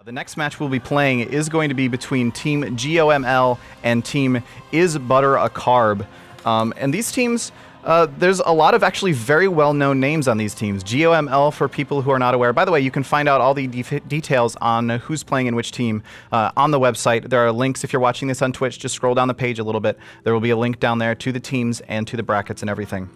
The next match we'll be playing is going to be between Team GOML and Team Is Butter a Carb. And these teams, there's a lot of actually very well-known names on these teams. GOML, for people who are not aware. By the way, you can find out all the details on who's playing in which team on the website. There are links. If you're watching this on Twitch, just scroll down the page a little bit. There will be a link down there to the teams and to the brackets and everything.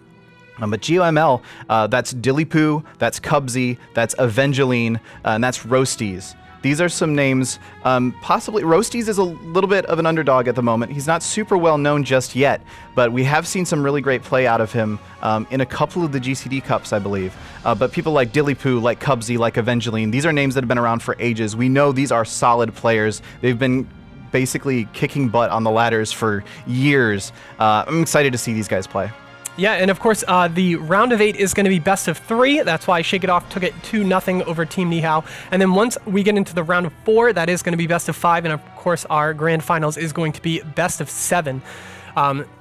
But GOML, that's Dillypoo, that's Cubsy, that's Evangeline, and that's Ro8. These are some names. Possibly Ro8 is a little bit of an underdog at the moment. He's not super well known just yet, but we have seen some really great play out of him in a couple of the GCD Cups, I believe. But people like Dillypoo, like Cubsy, like Evangeline, these are names that have been around for ages. We know these are solid players. They've been basically kicking butt on the ladders for years. I'm excited to see these guys play. Yeah, and of course, the round of 8 is going to be best of 3. That's why Shake It Off took it 2-0 over Team Nihao. And then once we get into the round of 4, that is going to be best of 5. And of course, our grand finals is going to be best of 7.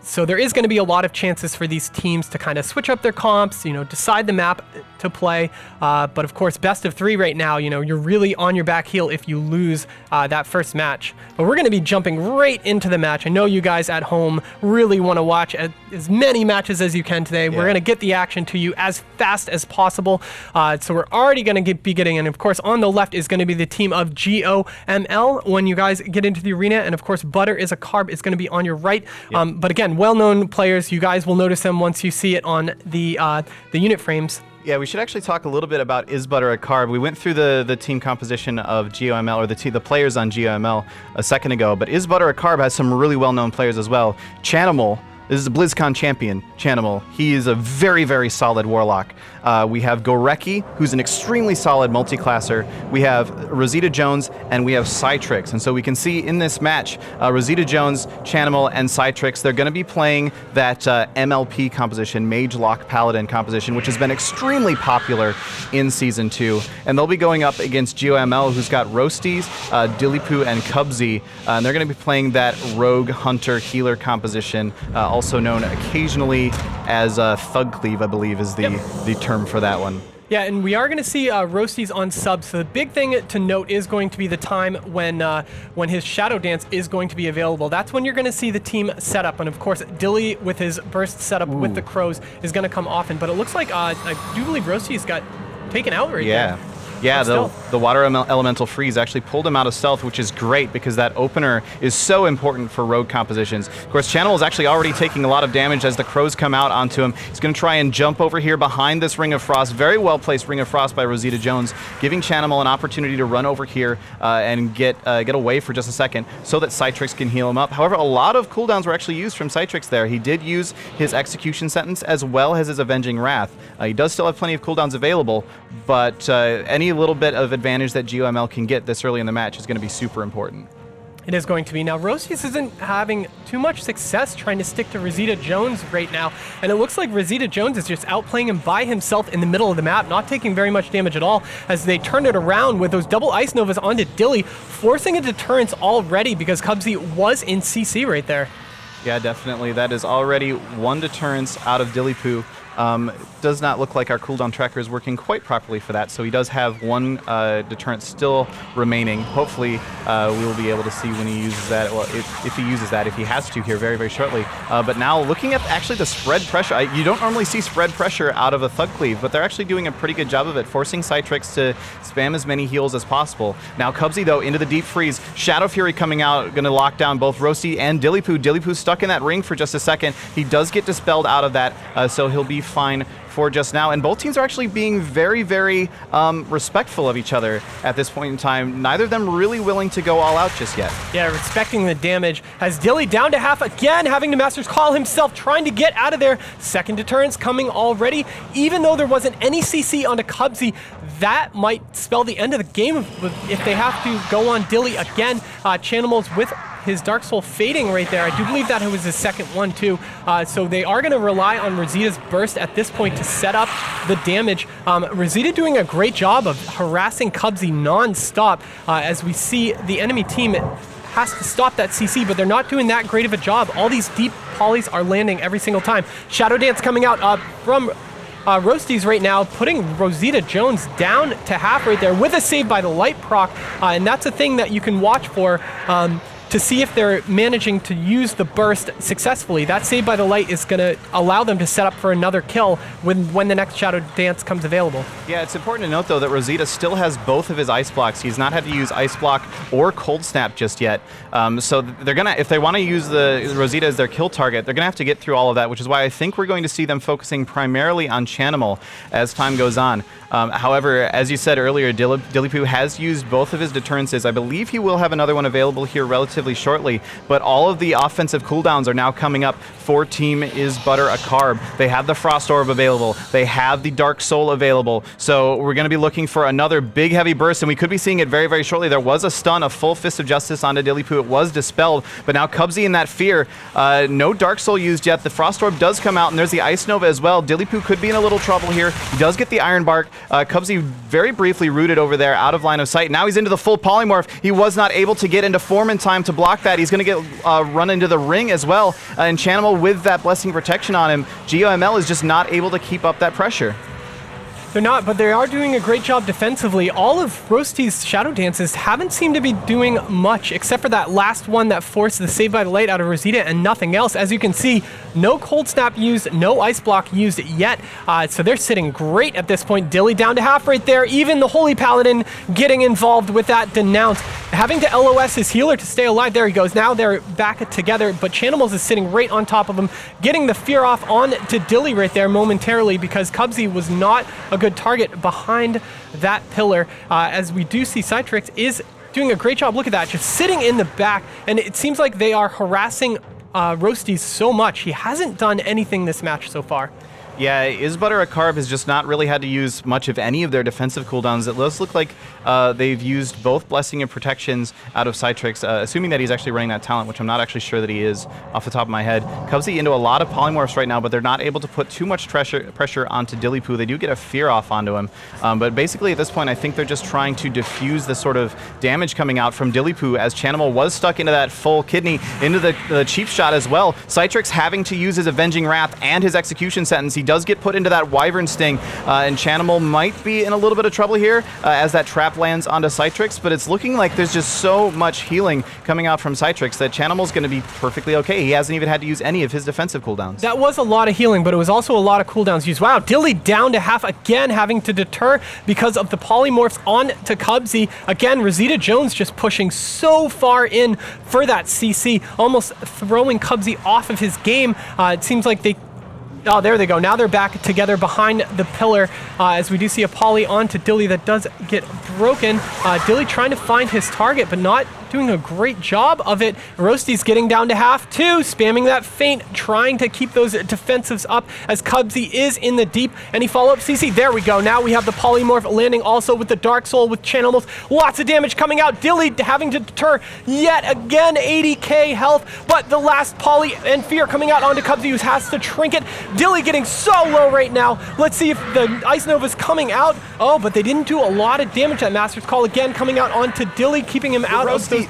So there is going to be a lot of chances for these teams to kind of switch up their comps, decide the map to play. But of course, best of 3 right now, you're really on your back heel if you lose that first match. But we're going to be jumping right into the match. I know you guys at home really want to watch as many matches as you can today. Yeah. We're going to get the action to you as fast as possible. So we're already going to be getting in. Of course, on the left is going to be the team of GOML when you guys get into the arena. And of course, Butter is a Carb is going to be on your right. Yeah. But again, well-known players. You guys will notice them once you see it on the unit frames. Yeah, we should actually talk a little bit about Is Butter a Carb. We went through the team composition of GOML, or the players on GOML a second ago, but Is Butter a Carb has some really well-known players as well. Chanimal, this is a BlizzCon champion, Chanimal. He is a very, very solid Warlock. We have Goreki, who's an extremely solid multi-classer. We have Rosita Jones, and we have Cytrix. And so we can see in this match, Rosita Jones, Chanimal, and Cytrix, they're going to be playing that MLP composition, Mage Lock Paladin composition, which has been extremely popular in Season 2. And they'll be going up against GOML, who's got Ro8, Dillypoo, and Cubsy. And they're going to be playing that Rogue Hunter Healer composition, also known occasionally as Thug Cleave, I believe, is the term for that one. Yeah, and we are going to see Ro8 on subs. So the big thing to note is going to be the time when his Shadow Dance is going to be available. That's when you're going to see the team set up. And of course, Dilly with his burst setup with the Crows is going to come often. But it looks like I do believe Ro8 got taken out right there. Yeah, the Water Elemental Freeze actually pulled him out of stealth, which is great because that opener is so important for rogue compositions. Of course, Chanimal is actually already taking a lot of damage as the Crows come out onto him. He's going to try and jump over here behind this Ring of Frost. Very well-placed Ring of Frost by Rosita Jones, giving Chanimal an opportunity to run over here and get away for just a second so that Cytrix can heal him up. However, a lot of cooldowns were actually used from Cytrix there. He did use his Execution Sentence as well as his Avenging Wrath. He does still have plenty of cooldowns available, but any little bit of advantage that GOML can get this early in the match is going to be super important. It is going to be. Now, Ro8 isn't having too much success trying to stick to Rosita Jones right now, and it looks like Rosita Jones is just outplaying him by himself in the middle of the map, not taking very much damage at all, as they turn it around with those double Ice Novas onto Dilly, forcing a deterrence already because Cubsy was in CC right there. Yeah, definitely. That is already one deterrence out of Dillypoo. Does not look like our cooldown tracker is working quite properly for that, so he does have one deterrent still remaining. Hopefully, we will be able to see when he uses that, well, if he uses that, if he has to here very, very shortly. But now, looking at actually the spread pressure, you don't normally see spread pressure out of a Thug Cleave, but they're actually doing a pretty good job of it, forcing Cytrix to spam as many heals as possible. Now, Cubsy, though, into the Deep Freeze. Shadow Fury coming out, going to lock down both Ro8 and Dillypoo. Dillypoo's stuck in that ring for just a second. He does get dispelled out of that, so he'll be fine for just now. And both teams are actually being very, very respectful of each other at this point in time. Neither of them really willing to go all out just yet. Yeah, respecting the damage. Has Dilly down to half again, having to Master's Call himself, trying to get out of there. Second deterrence coming already. Even though there wasn't any CC onto Cubsy, that might spell the end of the game if they have to go on Dilly again. Chanimal's with his Dark Soul fading right there. I do believe that it was his second one too. So they are going to rely on Rosita's burst at this point to set up the damage. Rosita doing a great job of harassing Cubsy non-stop as we see the enemy team has to stop that CC, but they're not doing that great of a job. All these deep polys are landing every single time. Shadow Dance coming out from Ro8 right now, putting Rosita Jones down to half right there with a save by the light proc, and that's a thing that you can watch for to see if they're managing to use the burst successfully. That save by the light is going to allow them to set up for another kill when the next Shadow Dance comes available. Yeah, it's important to note, though, that Rosita still has both of his ice blocks. He's not had to use Ice Block or Cold Snap just yet. So they're going to, if they want to use the Rosita as their kill target, they're going to have to get through all of that, which is why I think we're going to see them focusing primarily on Chanimal as time goes on. However, as you said earlier, Dilipu has used both of his deterrences. I believe he will have another one available here relatively shortly, but all of the offensive cooldowns are now coming up for Team Is Butter a Carb. They have the Frost Orb available. They have the Dark Soul available. So we're going to be looking for another big heavy burst, and we could be seeing it very, very shortly. There was a stun, a full Fist of Justice onto Dilipu. It was dispelled, but now Cubsy in that fear. No Dark Soul used yet. The Frost Orb does come out, and there's the Ice Nova as well. Dilipu could be in a little trouble here. He does get the Iron Bark. Cubsy very briefly rooted over there out of line of sight. Now he's into the full Polymorph. He was not able to get into form in time to block that. He's going to get run into the ring as well. And Chanimal with that Blessing Protection on him, GOML is just not able to keep up that pressure. They're not, but they are doing a great job defensively. All of Ro8's Shadow Dances haven't seemed to be doing much, except for that last one that forced the Save by the Light out of Rosita and nothing else. As you can see, no Cold Snap used, no Ice Block used yet, so they're sitting great at this point. Dilly down to half right there. Even the Holy Paladin getting involved with that Denounce. Having to LOS his healer to stay alive. There he goes. Now they're back together, but Chanimals is sitting right on top of him, getting the fear off on to Dilly right there momentarily because Cubsy was not a good target behind that pillar. As we do see Citrix is doing a great job. Look at that, just sitting in the back, and it seems like they are harassing Ro8 so much. He hasn't done anything this match so far. Yeah, Is Butter a Carb has just not really had to use much of any of their defensive cooldowns. It does look like they've used both Blessing and Protections out of Citrix, assuming that he's actually running that talent, which I'm not actually sure that he is off the top of my head. Cubsy into a lot of Polymorphs right now, but they're not able to put too much pressure onto Dilipu. They do get a fear off onto him, but basically at this point I think they're just trying to diffuse the sort of damage coming out from Dilipu, as Chanimal was stuck into that full kidney, into the cheap shot as well. Citrix having to use his Avenging Wrath and his Execution Sentence. He does get put into that Wyvern Sting, and Chanimal might be in a little bit of trouble here as that trap lands onto Citrix, but it's looking like there's just so much healing coming out from Citrix that Chanimal's going to be perfectly okay. He hasn't even had to use any of his defensive cooldowns. That was a lot of healing, but it was also a lot of cooldowns used. Wow, Dilly down to half again, having to deter because of the Polymorphs on to Cubsy. Again, Rosita Jones just pushing so far in for that CC, almost throwing Cubsy off of his game. It seems like they... Oh, there they go. Now they're back together behind the pillar as we do see a poly onto Dilly that does get broken. Dilly trying to find his target, but not doing a great job of it. Ro8's getting down to half too, spamming that feint, trying to keep those defensives up as Cubsy is in the deep. Any follow-up CC? There we go. Now we have the Polymorph landing also with the Dark Soul with Chanimal. Lots of damage coming out. Dilly having to deter yet again, 80k health, but the last poly and fear coming out onto Cubsy, who has to trinket. Dilly getting so low right now. Let's see if the Ice Nova's coming out. Oh, but they didn't do a lot of damage. That Master's Call again coming out onto Dilly, keeping him out of those...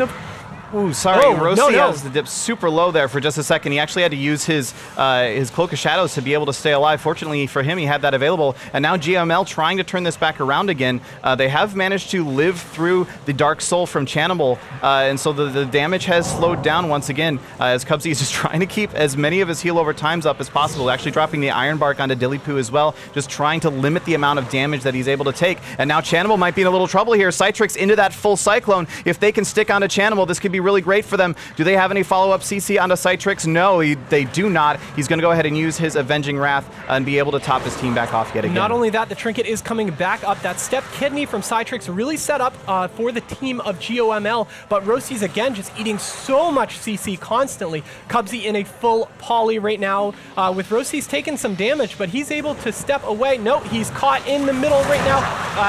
Ooh, sorry, Ro8 has the dip super low there for just a second. He actually had to use his Cloak of Shadows to be able to stay alive. Fortunately for him, he had that available. And now GOML trying to turn this back around again. They have managed to live through the Dark Soul from Chanimal, and so the damage has slowed down once again, as Cubsy is just trying to keep as many of his heal over times up as possible, actually dropping the Iron Bark onto Dilipu as well, just trying to limit the amount of damage that he's able to take. And now Chanimal might be in a little trouble here. Citrix into that full Cyclone. If they can stick onto Chanimal, this could be really great for them. Do they have any follow-up CC onto Citrix? No, they do not. He's going to go ahead and use his Avenging Wrath and be able to top his team back off yet again. Not only that, the Trinket is coming back up. That Step Kidney from Citrix really set up for the team of GOML, but Ro8's again just eating so much CC constantly. Cubsy in a full poly right now, with Ro8's taking some damage, but he's able to step away. No, he's caught in the middle right now,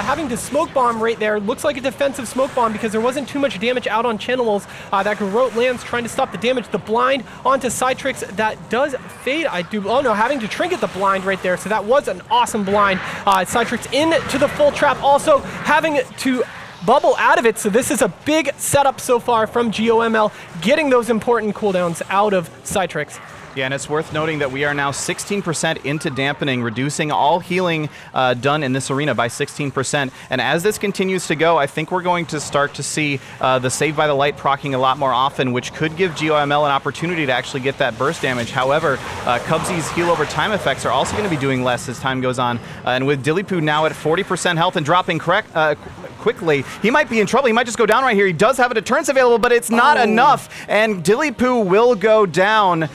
having to Smoke Bomb right there. Looks like a defensive Smoke Bomb because there wasn't too much damage out on Chanimals. That Ro8 lands trying to stop the damage. The blind onto Citrix, that does fade. Oh no, having to trinket the blind right there. So that was an awesome blind. Citrix into the full trap, also having to bubble out of it. So this is a big setup so far from GOML, getting those important cooldowns out of Citrix. Yeah, and it's worth noting that we are now 16% into dampening, reducing all healing done in this arena by 16%. And as this continues to go, I think we're going to start to see the Save by the Light proccing a lot more often, which could give GOML an opportunity to actually get that burst damage. However, Cubsy's heal over time effects are also going to be doing less as time goes on. And with Dillypoo now at 40% health and dropping quickly, he might be in trouble. He might just go down right here. He does have a deterrence available, but it's not enough. And Dillypoo will go down.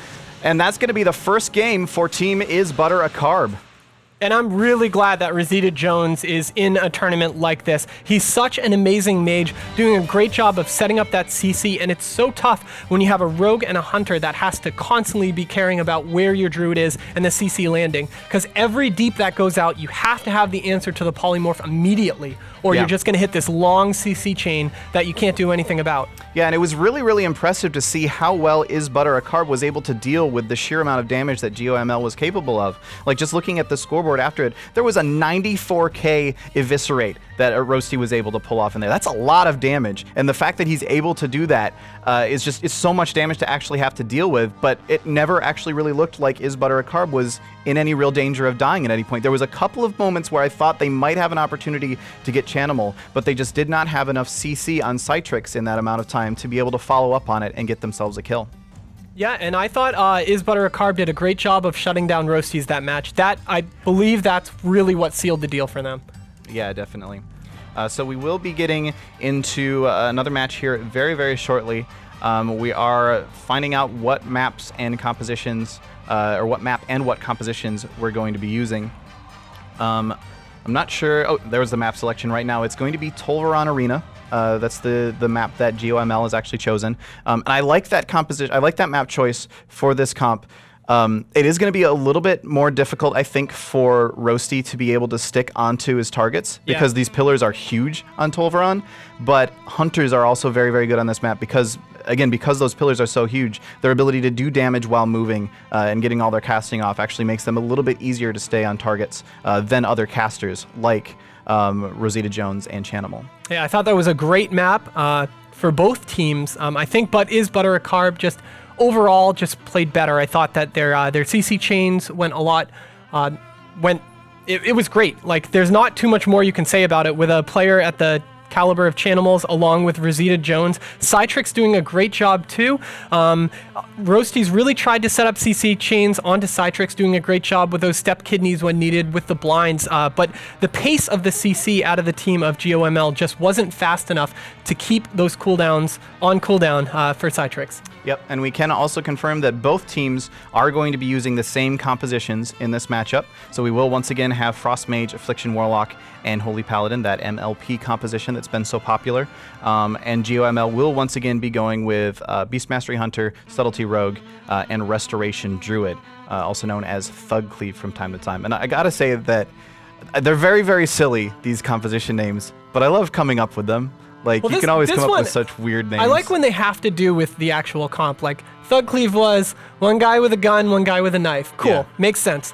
And that's going to be the first game for Team Is Butter a Carb. And I'm really glad that Rosita Jones is in a tournament like this. He's such an amazing mage, doing a great job of setting up that CC, and it's so tough when you have a rogue and a hunter that has to constantly be caring about where your druid is and the CC landing. Because every deep that goes out, you have to have the answer to the polymorph immediately, or you're just going to hit this long CC chain that you can't do anything about. Yeah, and it was really, really impressive to see how well Is Butter a Carb was able to deal with the sheer amount of damage that GOML was capable of. Like, just looking at the scoreboard after it, there was a 94k eviscerate that Ro8 was able to pull off in there. That's a lot of damage, and the fact that he's able to do that is so much damage to actually have to deal with, but it never actually really looked like Is Butter a Carb was in any real danger of dying at any point. There was a couple of moments where I thought they might have an opportunity to get Chanimal, but they just did not have enough CC on Citrix in that amount of time to be able to follow up on it and get themselves a kill. Yeah, and I thought Is Butter a Carb did a great job of shutting down Ro8's that match. I believe that's really what sealed the deal for them. Yeah, definitely. So we will be getting into another match here very, very shortly. We are finding out what maps and compositions, or what map and what compositions we're going to be using. I'm not sure. Oh, there was the map selection right now. It's going to be Tolvaron Arena. That's the map that GOML has actually chosen. And I like that composition. I like that map choice for this comp. It is going to be a little bit more difficult, I think, for Ro8 to be able to stick onto his targets because these pillars are huge on Tolvaron, but hunters are also very, very good on this map because, again, because those pillars are so huge, their ability to do damage while moving and getting all their casting off actually makes them a little bit easier to stay on targets than other casters like Rosita Jones and Chanimal. Yeah, I thought that was a great map for both teams. I think Is Butter a Carb just overall just played better. I thought that their CC chains went a lot, it was great. Like, there's not too much more you can say about it with a player at the caliber of Chanimals along with Rosita Jones. Citrix doing a great job too. Ro8's really tried to set up CC chains onto Citrix, doing a great job with those step kidneys when needed with the blinds, but the pace of the CC out of the team of GOML just wasn't fast enough to keep those cooldowns on cooldown for Citrix. Yep, and we can also confirm that both teams are going to be using the same compositions in this matchup. So we will once again have Frost Mage, Affliction Warlock, and Holy Paladin, that MLP composition that's been so popular. And GOML will once again be going with Beast Mastery Hunter, Subtlety Rogue, and Restoration Druid, also known as Thug Cleave from time to time. And I gotta say that they're very, very silly, these composition names, but I love coming up with them. Like, you can always come up with such weird names. I like when they have to do with the actual comp. Like, Thug Cleave was one guy with a gun, one guy with a knife. Cool. Yeah. Makes sense.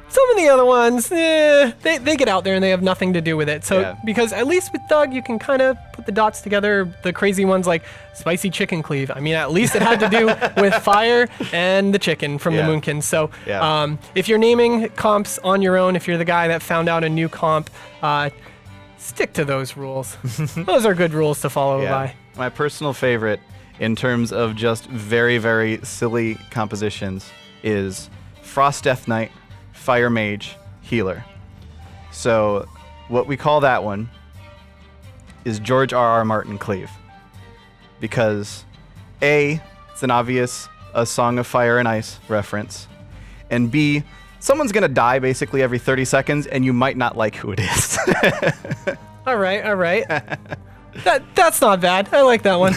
Some of the other ones, they get out there and they have nothing to do with it. So, because at least with Thug, you can kind of put the dots together. The crazy ones like Spicy Chicken Cleave. I mean, at least it had to do with fire and the chicken from the Moonkin. So, if you're naming comps on your own, if you're the guy that found out a new comp, stick to those rules. Those are good rules to follow by. My personal favorite in terms of just very, very silly compositions is Frost Death Knight, Fire Mage, Healer. So what we call that one is George R.R. Martin Cleave. Because A, it's an obvious A Song of Fire and Ice reference, and B, someone's going to die basically every 30 seconds, and you might not like who it is. All right. That's not bad. I like that one.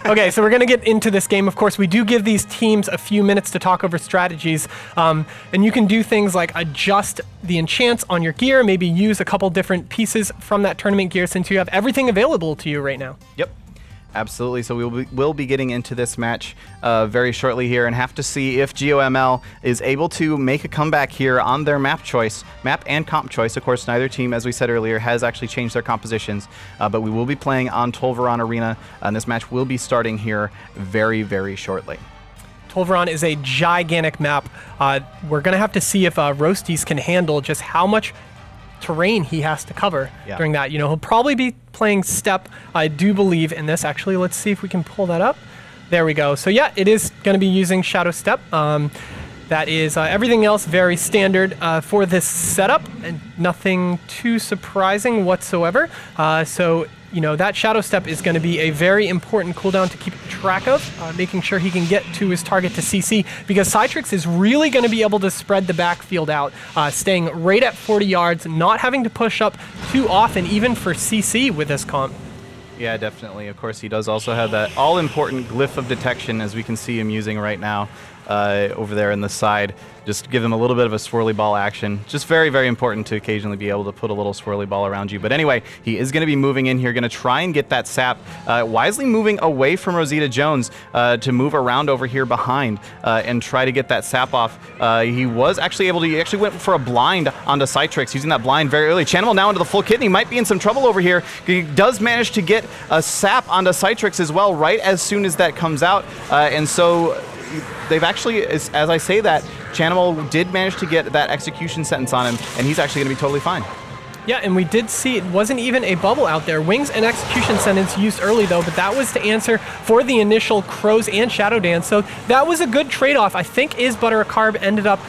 Okay, so we're going to get into this game. Of course, we do give these teams a few minutes to talk over strategies, and you can do things like adjust the enchants on your gear, maybe use a couple different pieces from that tournament gear since you have everything available to you right now. Yep. Absolutely. So we'll be getting into this match very shortly here and have to see if GOML is able to make a comeback here on their map and comp choice. Of course, neither team, as we said earlier, has actually changed their compositions, but we will be playing on Tolvaron Arena, and this match will be starting here very, very shortly. Tolvaron is a gigantic map. We're going to have to see if Ro8 can handle just how much terrain he has to cover during that. He'll probably be playing Steppe, I do believe, in this. Actually, let's see if we can pull that up. There we go. So yeah, it is going to be using Shadow Steppe. That is everything else very standard for this setup, and nothing too surprising whatsoever. So that Shadow Steppe is going to be a very important cooldown to keep track of, making sure he can get to his target to CC, because Citrix is really going to be able to spread the backfield out, staying right at 40 yards, not having to push up too often, even for CC with this comp. Yeah, definitely. Of course, he does also have that all-important glyph of detection, as we can see him using right now over there in the side. Just give him a little bit of a swirly ball action. Just very, very important to occasionally be able to put a little swirly ball around you. But anyway, he is going to be moving in here, going to try and get that sap, wisely moving away from Rosita Jones to move around over here behind and try to get that sap off. He was actually able to, he actually went for a blind onto Citrix, using that blind very early. Chanimal now into the full kidney, might be in some trouble over here. He does manage to get a sap onto Citrix as well, right as soon as that comes out. And so they've actually, as I say that, Chanimal did manage to get that execution sentence on him, and he's actually going to be totally fine. Yeah, and we did see it wasn't even a bubble out there. Wings and execution sentence used early, though, but that was to answer for the initial Crows and Shadow Dance. So that was a good trade-off. I think Carb ended up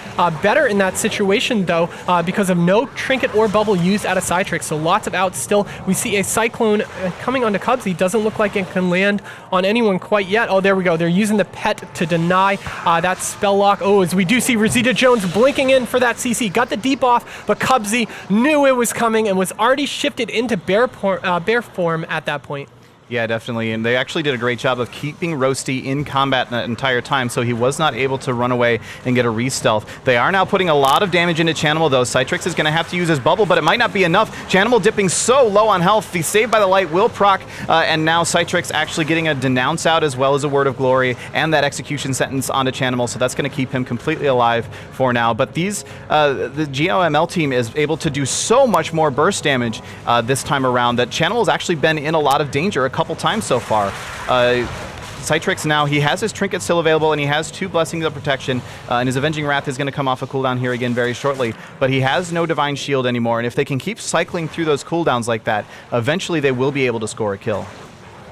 better in that situation, though, because of no trinket or bubble used out of Citrix. So lots of outs still. We see a Cyclone coming onto Cubsy. Doesn't look like it can land on anyone quite yet. Oh, there we go. They're using the pet to deny that spell lock. Oh, as we do see Rosita Jones blinking in for that CC. Got the deep off, but Cubsy knew it was coming and was already shifted into bear form at that point. Yeah, definitely, and they actually did a great job of keeping Ro8 in combat the entire time, so he was not able to run away and get a re-stealth. They are now putting a lot of damage into Chanimal, though. Citrix is going to have to use his bubble, but it might not be enough. Chanimal dipping so low on health. The Saved by the Light will proc, and now Citrix actually getting a Denounce out as well as a Word of Glory and that execution sentence onto Chanimal, so that's going to keep him completely alive for now. But these, the GOML team is able to do so much more burst damage this time around that Chanimal's actually been in a lot of danger a couple times so far. Citrix now, he has his trinket still available, and he has 2 Blessings of Protection, and his Avenging Wrath is going to come off a cooldown here again very shortly, but he has no Divine Shield anymore, and if they can keep cycling through those cooldowns like that, eventually they will be able to score a kill.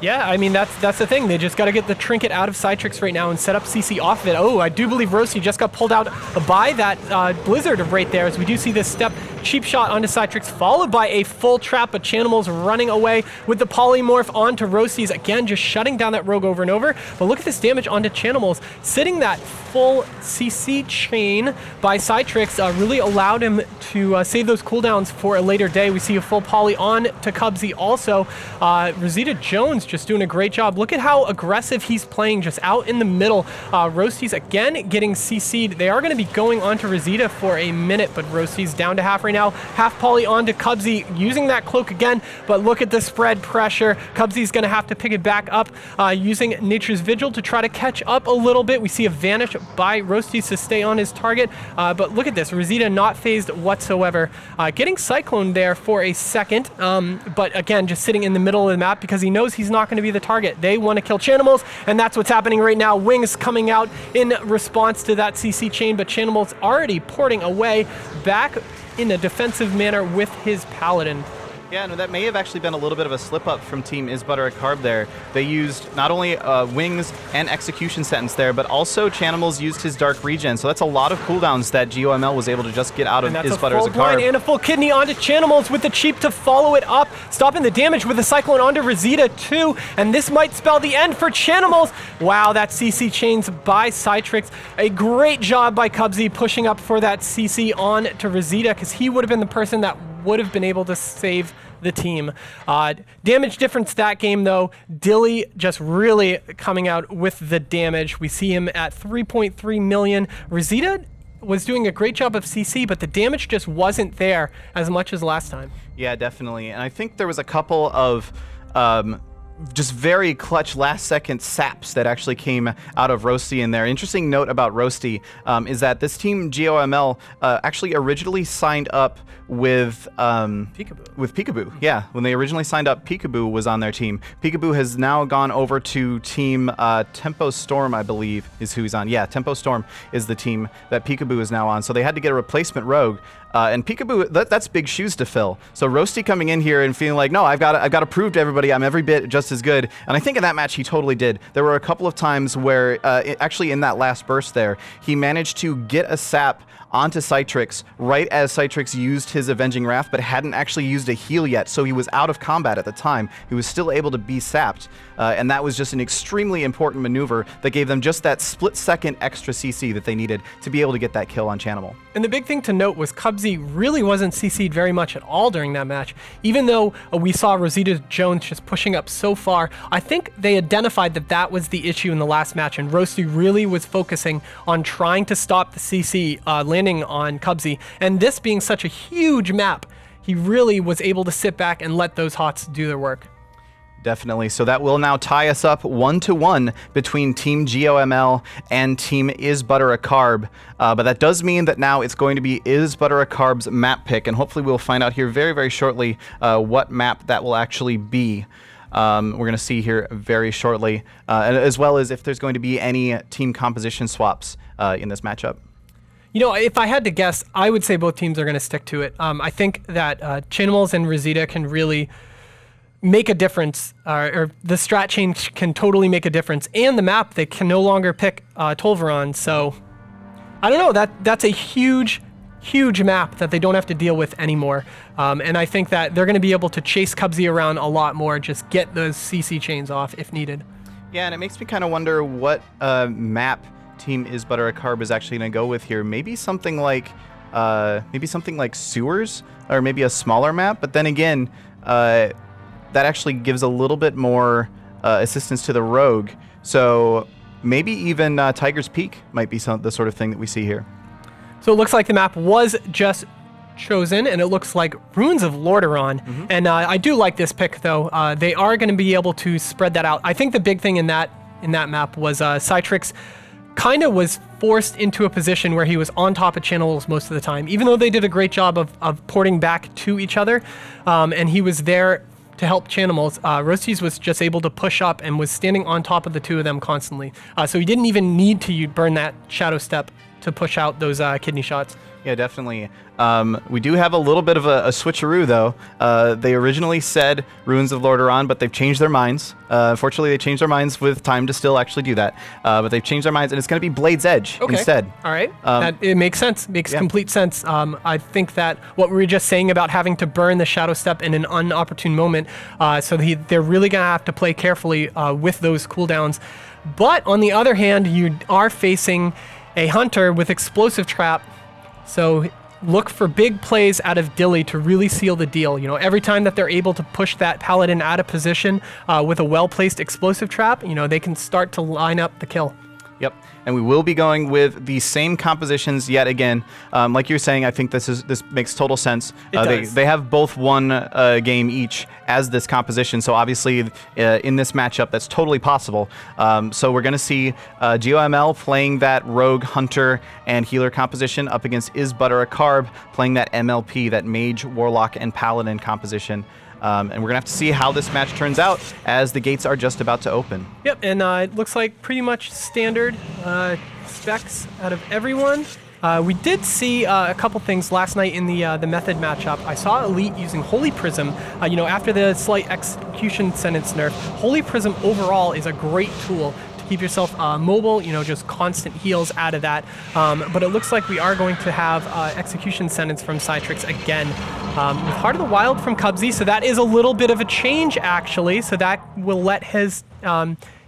Yeah, I mean, that's the thing. They just got to get the trinket out of Citrix right now and set up CC off of it. Oh, I do believe Ro8 just got pulled out by that Blizzard right there, as we do see this step cheap shot onto Citrix, followed by a full trap, but Chanimal's running away with the polymorph onto Ro8, again, just shutting down that rogue over and over. But look at this damage onto Chanimal's. Sitting that full CC chain by Citrix really allowed him to save those cooldowns for a later day. We see a full poly on to Cubsy also. Rosita Jones just doing a great job. Look at how aggressive he's playing just out in the middle. Ro8 again getting CC'd. They are going to be going on to Rosita for a minute, but Ro8's down to half right now. Half poly on to Cubsy, using that cloak again, but look at the spread pressure. Cubsy's going to have to pick it back up, using Nature's Vigil to try to catch up a little bit. We see a vanish by Ro8 to stay on his target, but look at this. Rosita not phased whatsoever. Getting Cyclone there for a second, but again, just sitting in the middle of the map because he knows he's not going to be the target. They want to kill Chanimals, and that's what's happening right now. Wings coming out in response to that CC chain, but Chanimal's already porting away back in a defensive manner with his Paladin. Yeah, no, that may have actually been a little bit of a slip-up from Team Carb there. They used not only Wings and Execution Sentence there, but also Chanimals used his Dark Regen, so that's a lot of cooldowns that GOML was able to just get out of Carb. And a full kidney onto Chanimals with the Cheap to follow it up, stopping the damage with the Cyclone onto Rosita too, and this might spell the end for Chanimals. Wow, that CC chains by Citrix. A great job by Cubsy pushing up for that CC on to Rosita, because he would have been the person that would have been able to save the team. Damage difference that game, though. Dilly just really coming out with the damage. We see him at 3.3 million. Rosita was doing a great job of CC, but the damage just wasn't there as much as last time. Yeah, definitely. And I think there was a couple of just very clutch last-second saps that actually came out of Ro8 in there. Interesting note about Ro8 is that this team, GOML, actually originally signed up with Peekaboo. Yeah, when they originally signed up, Peekaboo was on their team. Peekaboo has now gone over to team Tempo Storm, I believe, is who he's on. Yeah, Tempo Storm is the team that Peekaboo is now on. So they had to get a replacement rogue. And Peekaboo, that's big shoes to fill. So Ro8 coming in here and feeling like, no, I've got to prove to everybody I'm every bit just as good. And I think in that match he totally did. There were a couple of times where, actually in that last burst there, he managed to get a sap onto Citrix right as Citrix used his Avenging Wrath, but hadn't actually used a heal yet, so he was out of combat at the time. He was still able to be sapped, and that was just an extremely important maneuver that gave them just that split-second extra CC that they needed to be able to get that kill on Chanimal. And the big thing to note was Cubsy really wasn't CC'd very much at all during that match. Even though we saw Rosita Jones just pushing up so far, I think they identified that that was the issue in the last match, and Ro8 really was focusing on trying to stop the CC landing on Cubsy. And this being such a huge map, he really was able to sit back and let those HOTS do their work. Definitely. So that will now tie us up 1-1 between Team GOML and Team Is Butter a Carb. But that does mean that now it's going to be Is Butter a Carb's map pick, and hopefully we'll find out here very, very shortly what map that will actually be. We're going to see here very shortly, as well as if there's going to be any team composition swaps in this matchup. You know, if I had to guess, I would say both teams are going to stick to it. I think that Chinimals and Rosita can really make a difference, or the strat change can totally make a difference. And the map, they can no longer pick Tolvaron. So, I don't know, that's a huge map that they don't have to deal with anymore. And I think that they're going to be able to chase Cubsy around a lot more, just get those CC chains off if needed. Yeah, and it makes me kind of wonder what map Team Is Butter a Carb is actually going to go with here. Maybe something like Sewers, or maybe a smaller map. But then again, that actually gives a little bit more assistance to the rogue. So maybe even Tiger's Peak might be the sort of thing that we see here. So it looks like the map was just chosen, and it looks like Ruins of Lordaeron. Mm-hmm. And I do like this pick, though. They are going to be able to spread that out. I think the big thing in that map was Citrix kind of was forced into a position where he was on top of channels most of the time, even though they did a great job of porting back to each other, and he was there to help Chanimals. Ro8 was just able to push up and was standing on top of the two of them constantly. So he didn't even need to burn that Shadow Step to push out those kidney shots. Yeah, definitely. We do have a little bit of a switcheroo, though. They originally said Ruins of Lordaeron, but they've changed their minds. Unfortunately, they changed their minds with time to still actually do that. But they've changed their minds, and it's going to be Blade's Edge instead. All right. It makes sense. Makes complete sense. I think that what we were just saying about having to burn the Shadow Step in an unopportune moment, so they're really going to have to play carefully with those cooldowns. But on the other hand, you are facing a Hunter with Explosive Trap. So look for big plays out of Dilly to really seal the deal. You know, every time that they're able to push that Paladin out of position with a well-placed Explosive Trap, you know, they can start to line up the kill. Yep, and we will be going with the same compositions yet again. Like you're saying, I think this makes total sense. They have both one game each as this composition, so obviously in this matchup, that's totally possible. So we're going to see GOML playing that Rogue, Hunter, and Healer composition up against Is Butter a Carb playing that MLP, that Mage, Warlock, and Paladin composition. And we're going to have to see how this match turns out as the gates are just about to open. Yep, and it looks like pretty much standard specs out of everyone. We did see a couple things last night in the method matchup. I saw Elite using Holy Prism. You know, after the slight execution sentence nerf, Holy Prism overall is a great tool to keep yourself mobile, you know, just constant heals out of that. But it looks like we are going to have execution sentence from Citrix again. With Heart of the Wild from Cubsy, so that is a little bit of a change, actually. So that will let his...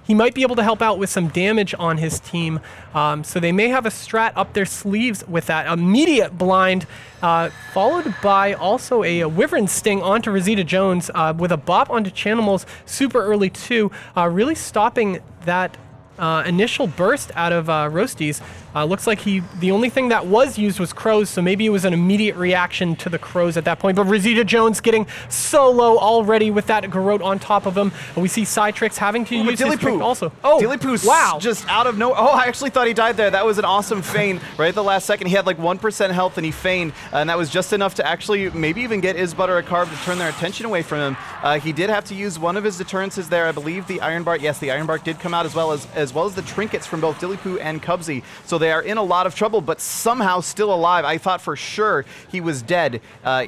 he might be able to help out with some damage on his team. So they may have a strat up their sleeves with that. Immediate blind, followed by also a Wyvern Sting onto Rosita Jones with a bop onto Chanimals super early too, really stopping that initial burst out of Ro8's. Looks like the only thing that was used was Crows, so maybe it was an immediate reaction to the Crows at that point. But Rosita Jones getting so low already with that Garrote on top of him. And we see Cytrix having to use his trick also. Oh, Dillypoo's wow. just out of nowhere. Oh, I actually thought he died there. That was an awesome feign right at the last second. He had like 1% health and he feigned, and that was just enough to actually maybe even get Isbutter a Carb to turn their attention away from him. He did have to use one of his deterrences there. I believe the Iron Bark. Yes, the Iron Bark did come out as well as the trinkets from both Dillypoo and Cubsy. So they are in a lot of trouble, but somehow still alive. I thought for sure he was dead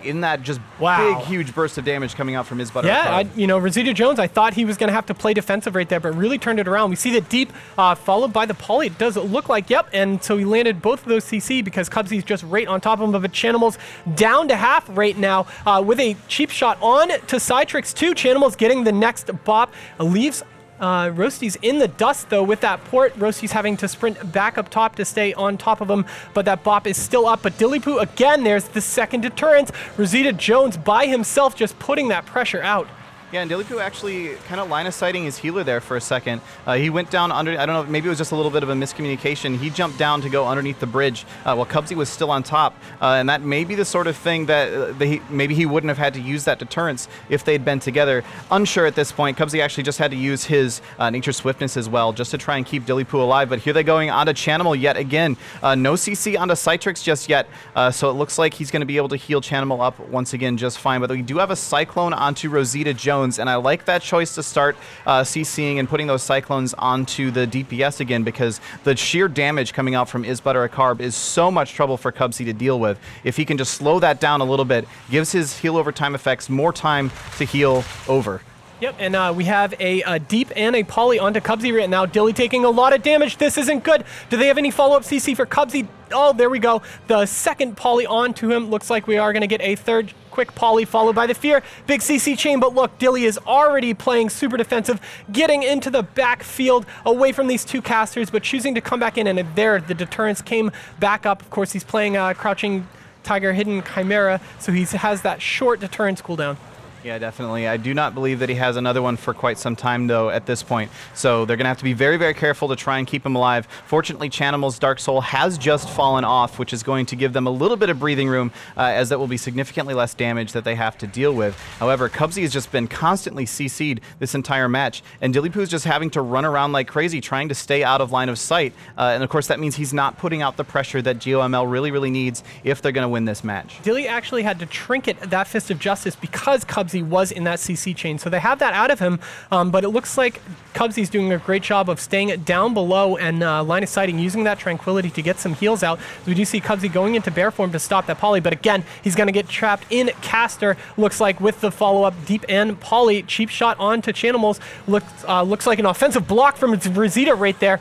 in that just big, huge burst of damage coming out from Isbutter. Yeah, Rosita Jones, I thought he was going to have to play defensive right there, but really turned it around. We see the deep followed by the poly. It does look like, yep, and so he landed both of those CC because Cubsy's just right on top of him. But Chanimals down to half right now with a cheap shot on to Cytrix too. Chanimals getting the next bop, leaves Ro8's in the dust though with that port. Ro8's having to sprint back up top to stay on top of him, but that bop is still up. But Dillypoo again, there's the second deterrent. Rosita Jones by himself just putting that pressure out. Yeah, and Dillypoo actually kind of line of sighting his healer there for a second. He went down under, I don't know, maybe it was just a little bit of a miscommunication. He jumped down to go underneath the bridge while Cubsy was still on top. And that may be the sort of thing that maybe he wouldn't have had to use that deterrence if they'd been together. Unsure at this point. Cubsy actually just had to use his Nature Swiftness as well just to try and keep Dillypoo alive. But here they're going onto Chanimal yet again. No CC onto Cytrix just yet. So it looks like he's going to be able to heal Chanimal up once again just fine. But we do have a Cyclone onto Rosita Jones. And I like that choice to start CCing and putting those Cyclones onto the DPS again, because the sheer damage coming out from Isbutter a Carb is so much trouble for Cubsy to deal with. If he can just slow that down a little bit, gives his heal over time effects more time to heal over. Yep, and we have a deep and a poly onto Cubsy right now. Dilly taking a lot of damage. This isn't good. Do they have any follow-up CC for Cubsy? Oh, there we go. The second poly onto him. Looks like we are going to get a third quick poly followed by the fear. Big CC chain, but look, Dilly is already playing super defensive, getting into the backfield away from these two casters, but choosing to come back in, and there the deterrence came back up. Of course, he's playing Crouching Tiger, Hidden Chimera, so he has that short deterrence cooldown. Yeah, definitely. I do not believe that he has another one for quite some time, though, at this point. So they're going to have to be very, very careful to try and keep him alive. Fortunately, Chanimal's Dark Soul has just fallen off, which is going to give them a little bit of breathing room, as that will be significantly less damage that they have to deal with. However, Cubsy has just been constantly CC'd this entire match, and Dillypoo's just having to run around like crazy, trying to stay out of line of sight. And of course, that means he's not putting out the pressure that GOML really, really needs if they're going to win this match. Dilly actually had to trinket that Fist of Justice because Cubsy was in that CC chain. So they have that out of him, but it looks like Cubsy's doing a great job of staying down below and line of sighting, using that Tranquility to get some heals out. We do see Cubsy going into bear form to stop that poly, but again, he's going to get trapped in caster. Looks like with the follow-up deep and poly, cheap shot onto Chanimals. Looks like an offensive block from Rosita right there.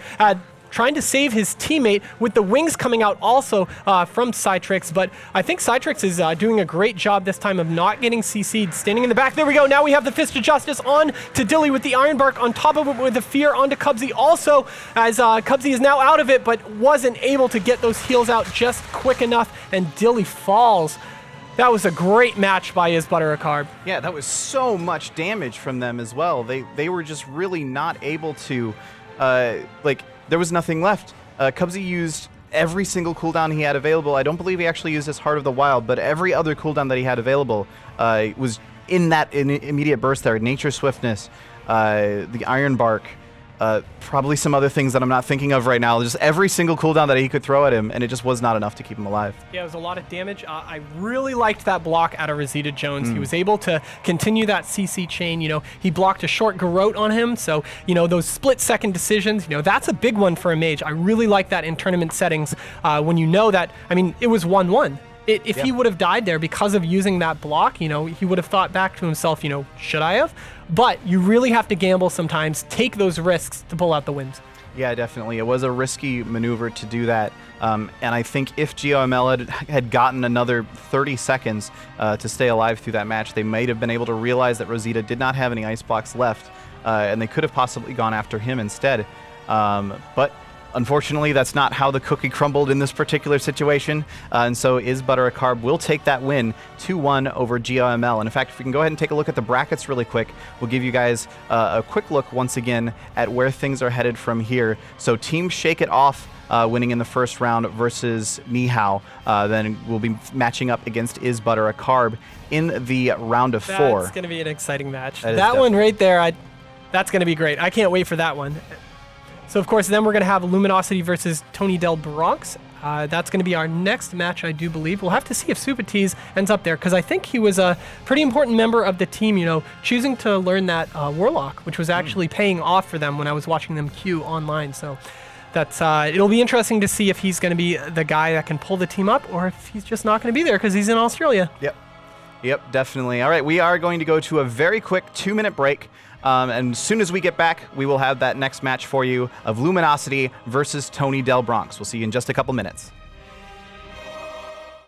Trying to save his teammate with the wings coming out also from Cytrix, but I think Cytrix is doing a great job this time of not getting CC'd. Standing in the back, there we go. Now we have the Fist of Justice on to Dilly with the Iron Bark on top of it with the Fear onto Cubsy also, as Cubsy is now out of it, but wasn't able to get those heals out just quick enough, and Dilly falls. That was a great match by Isbutter a Carb. Yeah, that was so much damage from them as well. They were just really not able to, there was nothing left. Cubsy used every single cooldown he had available. I don't believe he actually used his Heart of the Wild, but every other cooldown that he had available was in that immediate burst there. Nature Swiftness, the Iron Bark, probably some other things that I'm not thinking of right now. Just every single cooldown that he could throw at him, and it just was not enough to keep him alive. Yeah, it was a lot of damage. I really liked that block out of Rosita Jones. He was able to continue that CC chain. He blocked a short Garrote on him, so, those split-second decisions, that's a big one for a mage. I really like that in tournament settings when you know that, it was 1-1. If he would have died there because of using that block, he would have thought back to himself, should I have? But you really have to gamble sometimes, take those risks to pull out the wins. Yeah, definitely. It was a risky maneuver to do that. And I think if GOML had gotten another 30 seconds to stay alive through that match, they might have been able to realize that Rosita did not have any ice blocks left, and they could have possibly gone after him instead. But Unfortunately, that's not how the cookie crumbled in this particular situation, and so Is Butter a Carb will take that win 2-1 over GOML. And in fact, if we can go ahead and take a look at the brackets really quick, we'll give you guys a quick look once again at where things are headed from here. So Team Shake It Off winning in the first round versus Nihao. Then we'll be matching up against Is Butter a Carb in the round of 4. That's going to be an exciting match. That That one right there, that's going to be great. I can't wait for that one. So, of course, then we're going to have Luminosity versus Tony Del Bronx. That's going to be our next match, I do believe. We'll have to see if Supatiz ends up there, because I think he was a pretty important member of the team, you know, choosing to learn that Warlock, which was actually paying off for them when I was watching them queue online. So that's it'll be interesting to see if he's going to be the guy that can pull the team up, or if he's just not going to be there because he's in Australia. Yep, definitely. All right, we are going to go to a very quick 2-minute break. And as soon as we get back, we will have that next match for you of Luminosity versus Tony Del Bronx. We'll see you in just a couple minutes.